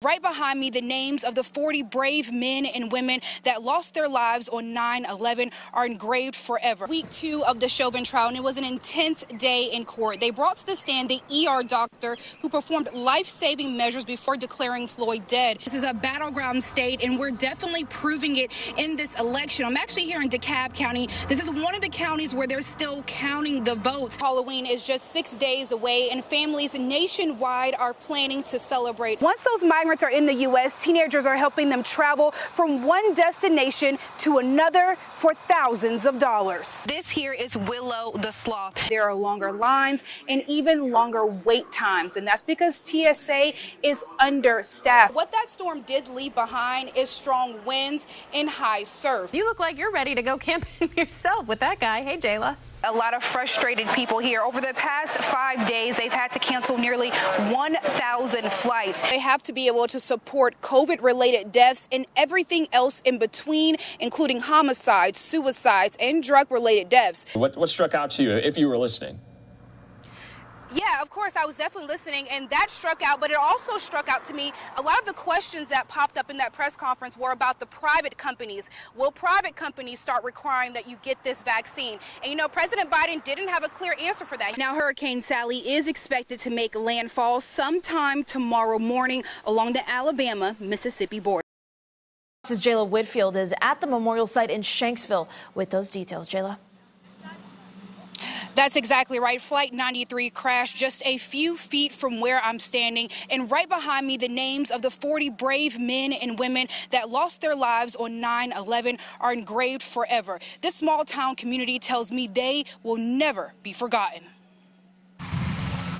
Right behind me, the names of the 40 brave men and women that lost their lives on 9/11 are engraved forever. Week 2 of the Chauvin trial, and it was an intense day in court. They brought to the stand the ER doctor who performed life-saving measures before declaring Floyd dead. This is a battleground state, and we're definitely proving it in this election. I'm actually here in DeKalb County. This is one of the counties where they're still counting the votes. Halloween is just 6 days away, and families nationwide are planning to celebrate. Once those migrants are in the U.S., teenagers are helping them travel from one destination to another for thousands of dollars. This here is Willow the Sloth. There are longer lines and even longer wait times, and that's because TSA is understaffed. What that storm did leave behind is strong winds and high surf. You look like you're ready to go camping yourself with that guy. Hey, Jayla. A lot of frustrated people here. Over the past 5 days, they've had to cancel nearly 1,000 flights. They have to be able to support COVID-related deaths and everything else in between, including homicides, suicides, and drug-related deaths. What struck out to you, if you were listening? Yeah, of course, I was definitely listening, and that struck out, but it also struck out to me a lot of the questions that popped up in that press conference were about the private companies. Will private companies start requiring that you get this vaccine? And, you know, President Biden didn't have a clear answer for that. Now, Hurricane Sally is expected to make landfall sometime tomorrow morning along the Alabama-Mississippi border. This is Jayla Whitfield is at the memorial site in Shanksville with those details. Jayla. That's exactly right. Flight 93 crashed just a few feet from where I'm standing. And right behind me, the names of the 40 brave men and women that lost their lives on 9/11 are engraved forever. This small town community tells me they will never be forgotten.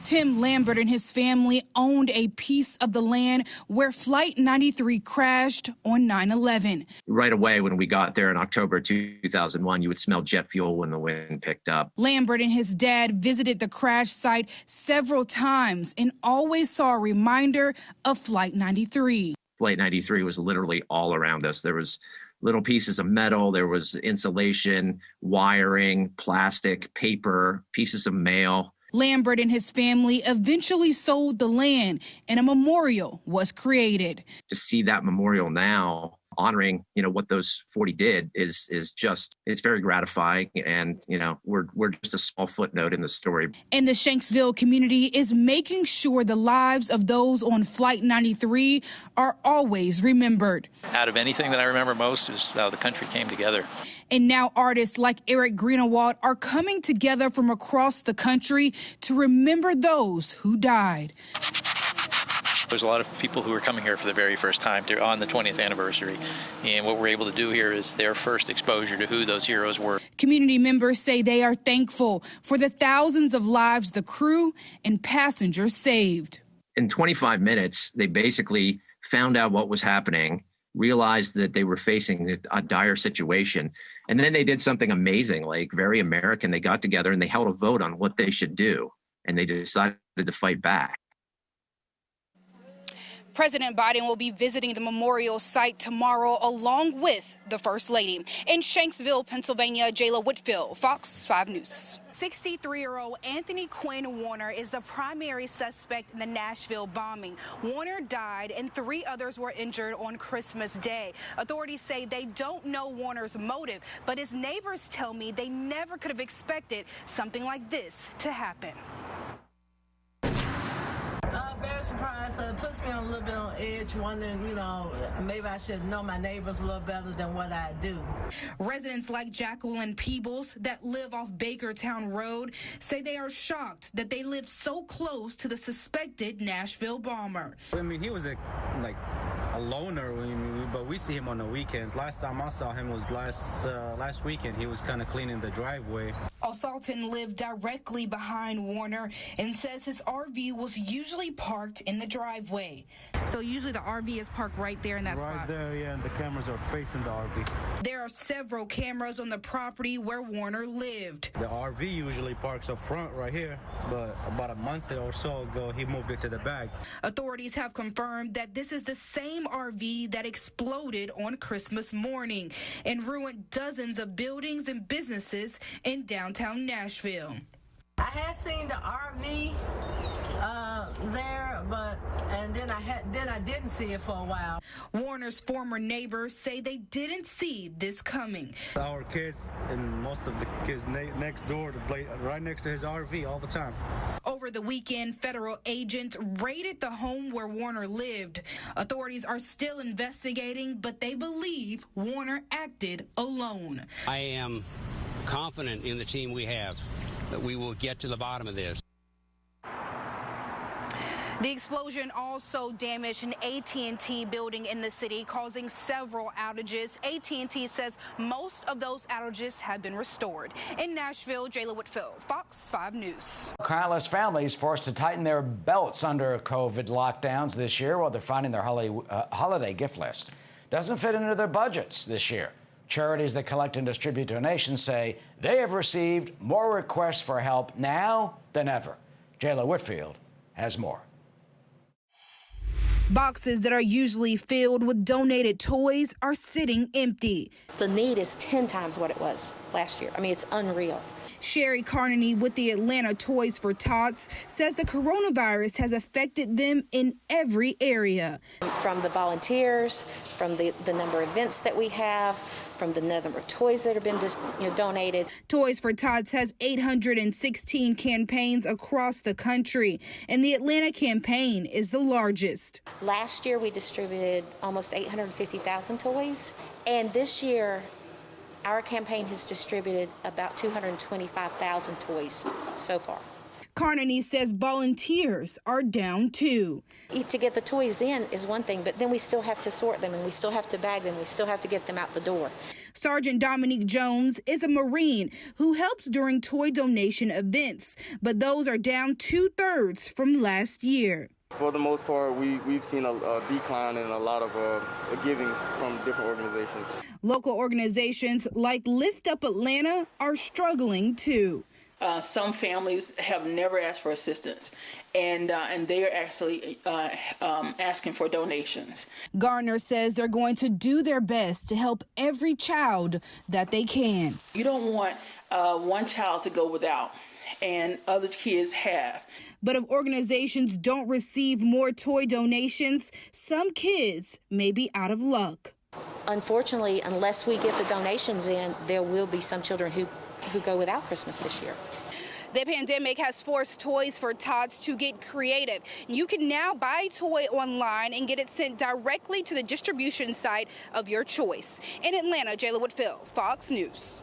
Tim Lambert and his family owned a piece of the land where Flight 93 crashed on 9/11. Right away when we got there in October 2001, you would smell jet fuel when the wind picked up. Lambert and his dad visited the crash site several times and always saw a reminder of Flight 93. Flight 93 was literally all around us. There was little pieces of metal, there was insulation, wiring, plastic, paper, pieces of mail. Lambert and his family eventually sold the land, and a memorial was created. To see that memorial now, honoring, what those 40 did is just, it's very gratifying. And, we're just a small footnote in the story. And the Shanksville community is making sure the lives of those on Flight 93 are always remembered. Out of anything that I remember most is how the country came together. And now artists like Eric Greenawald are coming together from across the country to remember those who died. There's a lot of people who are coming here for the very first time. They're on the 20th anniversary. And what we're able to do here is their first exposure to who those heroes were. Community members say they are thankful for the thousands of lives the crew and passengers saved. In 25 minutes, they basically found out what was happening, realized that they were facing a dire situation. And then they did something amazing, like very American. They got together and they held a vote on what they should do. And they decided to fight back. President Biden will be visiting the memorial site tomorrow along with the First Lady. In Shanksville, Pennsylvania, Jayla Whitfield, Fox 5 News. 63-year-old Anthony Quinn Warner is the primary suspect in the Nashville bombing. Warner died and 3 others were injured on Christmas Day. Authorities say they don't know Warner's motive, but his neighbors tell me they never could have expected something like this to happen. Very surprised. It puts me on a little bit on edge, wondering, maybe I should know my neighbors a little better than what I do. Residents like Jacqueline Peebles that live off Bakertown Road say they are shocked that they lived so close to the suspected Nashville bomber. I mean, he was a loner, but we see him on the weekends. Last time I saw him was last weekend. He was kind of cleaning the driveway. Salton lived directly behind Warner and says his RV was usually parked in the driveway. So usually the RV is parked right there in that spot? Right there, yeah, and the cameras are facing the RV. There are several cameras on the property where Warner lived. The RV usually parks up front right here, but about a month or so ago, he moved it to the back. Authorities have confirmed that this is the same RV that exploded on Christmas morning and ruined dozens of buildings and businesses in downtown Nashville. I had seen the RV there, but and then I didn't see it for a while. Warner's former neighbors say they didn't see this coming. Our kids and most of the kids next door to play right next to his RV all the time. Over the weekend, federal agents raided the home where Warner lived. Authorities are still investigating, but they believe Warner acted alone. I am confident in the team we have that we will get to the bottom of this. The explosion also damaged an AT&T building in the city, causing several outages. AT&T says most of those outages have been restored. In Nashville, Jayla Whitfield, Fox 5 News. Childless families forced to tighten their belts under COVID lockdowns this year while they're finding their holiday gift list. Doesn't fit into their budgets this year. Charities that collect and distribute donations say they have received more requests for help now than ever. Jayla Whitfield has more. Boxes that are usually filled with donated toys are sitting empty. The need is 10 times what it was last year. I mean, it's unreal. Sherry Carney with the Atlanta Toys for Tots says the coronavirus has affected them in every area. From the volunteers, from the number of events that we have, from the number of toys that have been donated. Toys for Tots has 816 campaigns across the country, and the Atlanta campaign is the largest. Last year we distributed almost 850,000 toys, and this year our campaign has distributed about 225,000 toys so far. Carney says volunteers are down too. To get the toys in is one thing, but then we still have to sort them and we still have to bag them. We still have to get them out the door. Sergeant Dominique Jones is a Marine who helps during toy donation events, but those are down 2/3 from last year. For the most part, we've seen a decline in a lot of giving from different organizations. Local organizations like Lift Up Atlanta are struggling too. Some families have never asked for assistance, and they are actually asking for donations. Garner says they're going to do their best to help every child that they can. You don't want one child to go without, and other kids have. But if organizations don't receive more toy donations, some kids may be out of luck. Unfortunately, unless we get the donations in, there will be some children who go without Christmas this year. The pandemic has forced Toys for Tots to get creative. You can now buy a toy online and get it sent directly to the distribution site of your choice. In Atlanta, Jayla Whitfield, Fox News.